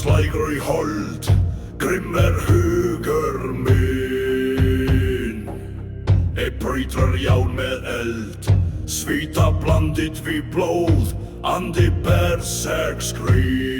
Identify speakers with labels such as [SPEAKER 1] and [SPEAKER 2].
[SPEAKER 1] slægur í hold, grimm hugur minn. Bryter járn með eld, svita blandit við blóð, andi berserk skrín.